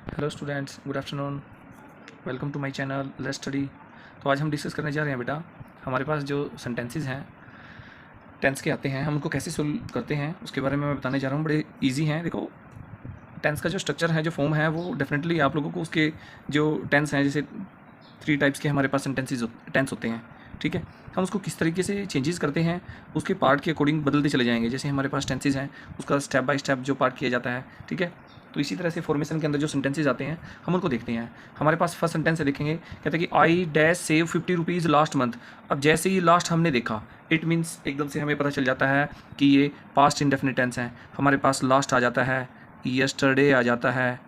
Hello students, good afternoon. Welcome to my channel let's study. तो आज हम discuss करने जा रहे हैं बेटा, हमारे पास जो सेंटेंसेस हैं टेंस के आते हैं, हम उनको कैसे सोल्व करते हैं उसके बारे में मैं बताने जा रहा हूँ। बड़े इजी हैं। देखो, टेंस का जो स्ट्रक्चर है, जो फॉर्म है, वो डेफिनेटली आप लोगों को उसके जो टेंस हैं, जैसे 3 टाइप्स के हमारे पास टेंस होते हैं, ठीक है। हम उसको किस तरीके से चेंजेस करते हैं उसके पार्ट के अकॉर्डिंग बदलते चले जाएंगे। जैसे हमारे पास टेंसेज हैं, उसका स्टेप बाय स्टेप जो पार्ट किया जाता है, ठीक है। तो इसी तरह से फॉर्मेशन के अंदर जो सेंटेंसेज आते हैं हम उनको देखते हैं। हमारे पास फर्स्ट सेंटेंस है, देखेंगे, कहते हैं कि I dash save 50 rupees last month. अब जैसे ही लास्ट हमने देखा, इट मीन्स एकदम से हमें पता चल जाता है कि ये पास्ट इंडेफिनिट टेंस है। हमारे पास लास्ट आ जाता है, यस्टरडे आ जाता है,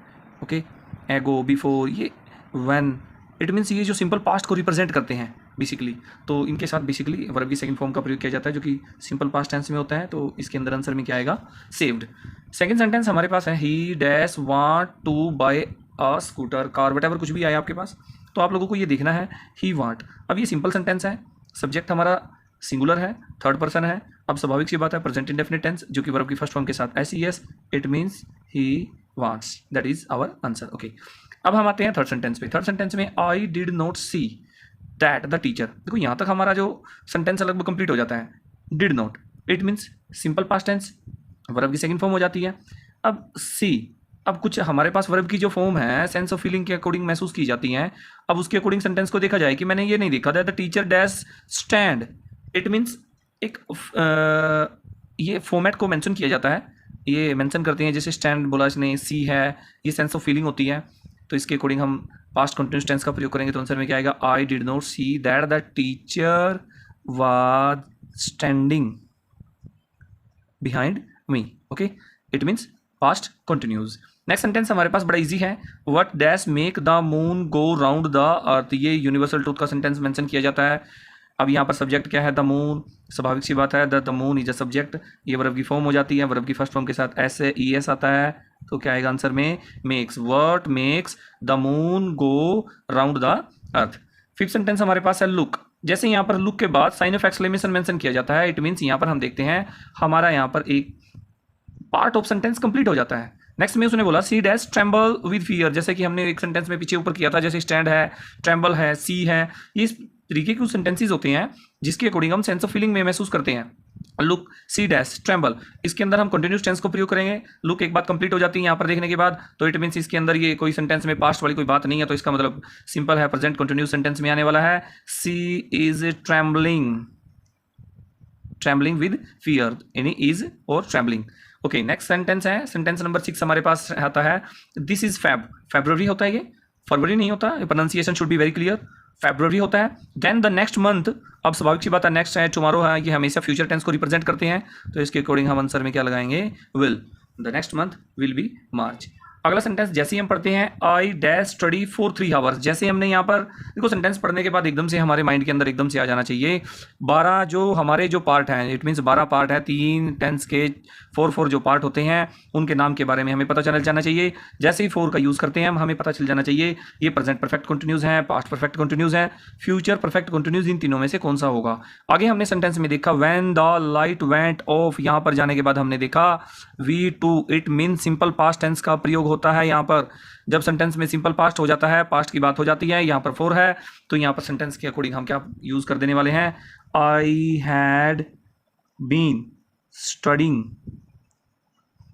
ओके, एगो, बिफोर, ये व्हेन। इट मीन्स ये जो सिंपल पास्ट को रिप्रेजेंट करते हैं बेसिकली। तो इनके साथ बेसिकली वर्ब की सेकंड फॉर्म का प्रयोग किया जाता है, जो कि सिंपल पास्ट टेंस में होता है। तो इसके अंदर आंसर में क्या आएगा? सेव्ड। सेकंड सेंटेंस हमारे पास है, he dash want to buy a scooter, car, whatever कुछ भी आया आपके पास, तो आप लोगों को ये देखना है ही वांट। अब ये सिंपल सेंटेंस है, सब्जेक्ट हमारा सिंगुलर है, थर्ड पर्सन है। अब स्वाभाविक सी बात है, प्रेजेंट इंडेफिनिट टेंस जो कि वर्ब की फर्स्ट फॉर्म के साथ S E S, it means he wants, that is our answer, okay. अब हम आते हैं थर्ड सेंटेंस पे। थर्ड सेंटेंस में I did not see that the teacher. देखो, यहाँ तक हमारा जो सेंटेंस लगभग कंप्लीट हो जाता है। Did not, it means simple past tense, verb की सेकंड फॉर्म हो जाती है। अब सी, अब कुछ हमारे पास वर्ब की जो फॉर्म है सेंस ऑफ फीलिंग के अकॉर्डिंग महसूस की जाती हैं। अब उसके अकॉर्डिंग सेंटेंस को देखा जाए कि मैंने ये नहीं देखा that the teacher dash stand, it means एक ये फॉर्मेट को मेंशन किया जाता है, ये मेंशन करते हैं। जैसे स्टैंड बोला इसने, सी है, ये सेंस ऑफ फीलिंग होती है। तो इसके अकॉर्डिंग हम पास्ट कंटिन्यूअस टेंस का प्रयोग करेंगे। तो आंसर में क्या आएगा? आई did not see that the teacher was standing behind me, okay. It means past continues. Next sentence हमारे पास बड़ा इजी है, what dash make the moon go round the earth. ये यूनिवर्सल ट्रूथ का सेंटेंस मेंशन किया जाता है। अब यहाँ पर सब्जेक्ट क्या है? The moon. स्वाभाविक सी बात है, the moon is a subject. ये वर्ब की फॉर्म हो जाती है, वर्ब की फर्स्ट फॉर्म के साथ एस ए ई एस आता है। तो क्या आएगा आंसर में? Makes. What makes the moon go round the earth. Fifth sentence हमारे पास है लुक। जैसे यहाँ पर लुक के बाद साइन ऑफ एक्सक्लेमेशन मेंशन किया जाता है, इट मीन्स यहाँ पर हम देखते हैं हमारा यहाँ पर एक पार्ट ऑफ सेंटेंस कंप्लीट हो जाता है। नेक्स्ट में उसने बोला C dash tremble with fear. जैसे कि हमने एक सेंटेंस में पीछे ऊपर किया था, जैसे स्टैंड है, ट्रेम्बल है, सी है, ये इस तरीके के कुछ सेंटेंसेस होते हैं जिसके अकॉर्डिंग हम सेंस ऑफ फीलिंग में महसूस करते हैं। लुक, सी डैश, ट्रेम्बल, इसके अंदर हम कंटिन्यूस टेंस को प्रयोग करेंगे। लुक एक बात कंप्लीट हो जाती है यहाँ पर देखने के बाद, तो इट मीन्स इसके अंदर ये कोई सेंटेंस में पास्ट वाली कोई बात नहीं है, तो इसका मतलब सिंपल है, प्रेजेंट कंटिन्यूस सेंटेंस में आने वाला है। She is trembling, trembling with fear, यानी इज और ट्रेम्बलिंग, ओके। नेक्स्ट सेंटेंस है, सेंटेंस नंबर 6 हमारे पास आता है, दिस इज फेब। फेब्रुवरी होता है, ये फरवरी नहीं होता, pronunciation should be very clear. February होता है। देन द नेक्स्ट मंथ, अब स्वाभाविक सी बात है, नेक्स्ट है, टुमारो है, ये हमेशा फ्यूचर टेंस को रिप्रेजेंट करते हैं। तो इसके अकॉर्डिंग हम आंसर में क्या लगाएंगे? Will. The next month will be March. अगला सेंटेंस जैसे ही हम पढ़ते हैं, I dash study for 3 hours. जैसे हमने यहाँ पर देखो, सेंटेंस पढ़ने के बाद एकदम से हमारे माइंड के अंदर एकदम से आ जाना चाहिए 12 जो हमारे जो पार्ट हैं, इट मीन्स 12 पार्ट है, 3 टेंस के 4 जो पार्ट होते हैं उनके नाम के बारे में हमें पता चल जाना चाहिए। जैसे ही 4 का यूज़ करते हैं हमें पता चल जाना चाहिए ये प्रेजेंट परफेक्ट कंटिन्यूज है, पास्ट परफेक्ट कंटिन्यूज है, फ्यूचर परफेक्ट कंटिन्यूज, इन तीनों में से कौन सा होगा। आगे हमने सेंटेंस में देखा when the light went off, यहाँ पर जाने के बाद हमने देखा V two, it mean simple past tense का प्रयोग होता है। यहाँ पर जब सेंटेंस में सिंपल पास्ट हो जाता है, पास्ट की बात हो जाती है, यहाँ पर 4 है, तो यहाँ पर सेंटेंस के अकॉर्डिंग हम क्या यूज कर देने वाले हैं? I had been studying,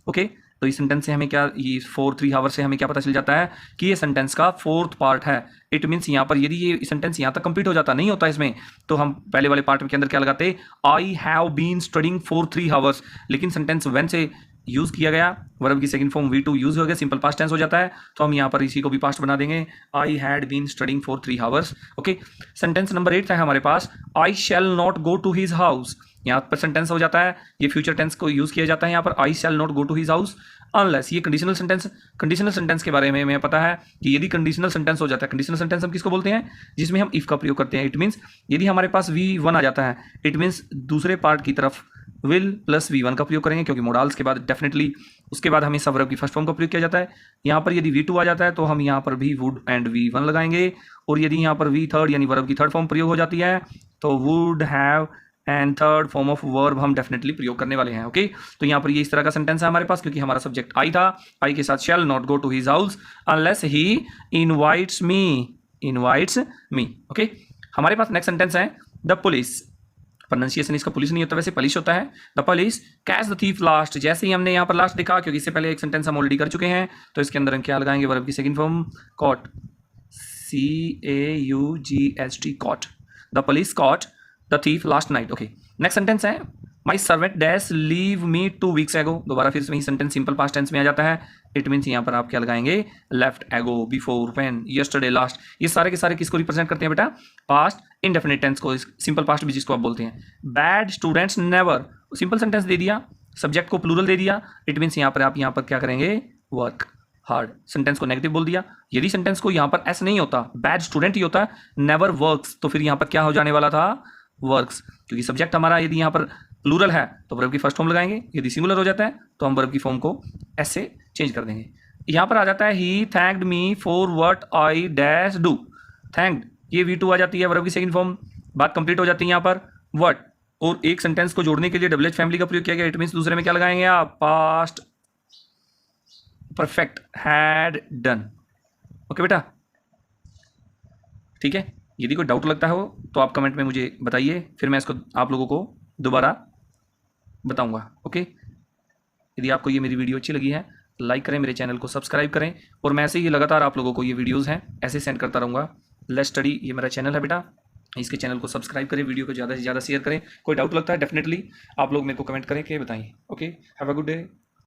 okay. तो इस सेंटेंस से हमें क्या, ये 3 आवर से हमें क्या पता चल जाता है कि ये सेंटेंस का 4th पार्ट है। इट मीन्स यहाँ पर यदि ये सेंटेंस यहाँ तक कंप्लीट हो जाता, नहीं होता इसमें, तो हम पहले वाले पार्ट के अंदर क्या लगाते? I have been studying for 3 hours. लेकिन सेंटेंस व्हेन से यूज किया गया, वर्ब की सेकंड फॉर्म V2 यूज हो गया, सिंपल पास्ट टेंस हो जाता है, तो हम यहाँ पर इसी को भी पास्ट बना देंगे, I had been studying for 3 hours, okay. Sentence number 8 है हमारे पास, I shall not go to his house. यहाँ पर सेंटेंस हो जाता है, ये फ्यूचर टेंस को यूज किया जाता है यहाँ पर, I shall not go to his house unless, ये कंडीशनल सेंटेंस। कंडीशनल सेंटेंस के बारे में हमें पता है कि यदि कंडीशनल सेंटेंस हो जाता है, कंडीशनल सेंटेंस हम किसको बोलते हैं? जिसमें हम इफ का प्रयोग करते हैं। इट मीन्स यदि हमारे पास V1 आ जाता है, इट मीन्स दूसरे पार्ट की तरफ विल प्लस V1 का प्रयोग करेंगे, क्योंकि मोडाल्स के बाद डेफिनेटली उसके बाद हमें सब वर्ब की फर्स्ट फॉर्म का प्रयोग किया जाता है। यहाँ पर यदि V2 आ जाता है तो हम यहाँ पर भी वुड एंड V1 लगाएंगे, और यदि यहाँ पर V3 यानी वर्ब की थर्ड फॉर्म प्रयोग हो जाती है तो would have and third form of verb हम डेफिनेटली प्रयोग करने वाले हैं। ओके, तो यहाँ पर ये इस तरह का सेंटेंस है हमारे पास, क्योंकि हमारा सब्जेक्ट आई था। आई के साथ shall not go to his house unless he invites me. Okay, हमारे पास नेक्स्ट सेंटेंस है द पुलिस। प्रोनाउंसिएशन इसका पुलिस नहीं होता, वैसे पुलिस होता है। The police catch the thief last. जैसे ही हमने यहाँ पर लास्ट देखा, क्योंकि इससे पहले एक सेंटेंस हम ऑलरेडी कर चुके हैं, तो इसके अंदर हम क्या लगाएंगे, वर्ब की second form caught, CAUGHT caught. The police caught the thief last night. Okay, next sentence है my servant dash leave me 2 weeks ago. दोबारा फिर से वही सेंटेंस सिंपल पास्ट टेंस में आ जाता है। इट मीन्स यहाँ पर आप क्या लगाएंगे, लेफ्ट, एगो, बिफोर, व्हेन, यस्टरडे, लास्ट। ये सारे के सारे किसको रिप्रेजेंट करते हैं बेटा, पास्ट इंडेफिनिट टेंस को, सिंपल पास्ट भी जिसको आप बोलते हैं। Bad students never, simple sentence दे दिया, सब्जेक्ट को प्लूरल दे दिया। इट मीन्स यहाँ पर आप यहाँ पर क्या करेंगे, वर्क हार्ड। सेंटेंस को नेगेटिव बोल दिया। यदि सेंटेंस को यहाँ पर एस नहीं होता, बैड स्टूडेंट ही होता, नेवर वर्क्स, तो फिर यहाँ पर क्या हो जाने वाला था, वर्क्स। क्योंकि सब्जेक्ट हमारा यदि यहाँ पर प्लूरल है तो वर्ब की फर्स्ट फॉर्म लगाएंगे, यदि सिंगुलर हो जाता है तो हम वर्ब की फॉर्म को एस से चेंज कर देंगे। यहाँ पर आ जाता है he thanked me for what I dash do. Thanked, ये V2 आ जाती है, वर्ब की सेकंड फॉर्म, बात कंप्लीट हो जाती है यहाँ पर। व्हाट, और एक सेंटेंस को जोड़ने के लिए WH फैमिली का प्रयोग किया गया। इट मीन्स दूसरे में क्या लगाएंगे आप, past perfect, had done. Okay बेटा, ठीक है। यदि कोई डाउट लगता हो तो आप कमेंट में मुझे बताइए, फिर मैं इसको आप लोगों को दोबारा बताऊंगा। ओके, यदि आपको ये मेरी वीडियो अच्छी लगी है, लाइक करें, मेरे चैनल को सब्सक्राइब करें, और मैं ऐसे ही लगातार आप लोगों को ये वीडियोस हैं ऐसे सेंड करता रहूँगा। लेट्स स्टडी, ये मेरा चैनल है बेटा, इसके चैनल को सब्सक्राइब करें, वीडियो को ज़्यादा से ज़्यादा शेयर करें। कोई डाउट लगता है डेफिनेटली आप लोग मेरे को कमेंट करें कि बताइए। Okay, have a good day.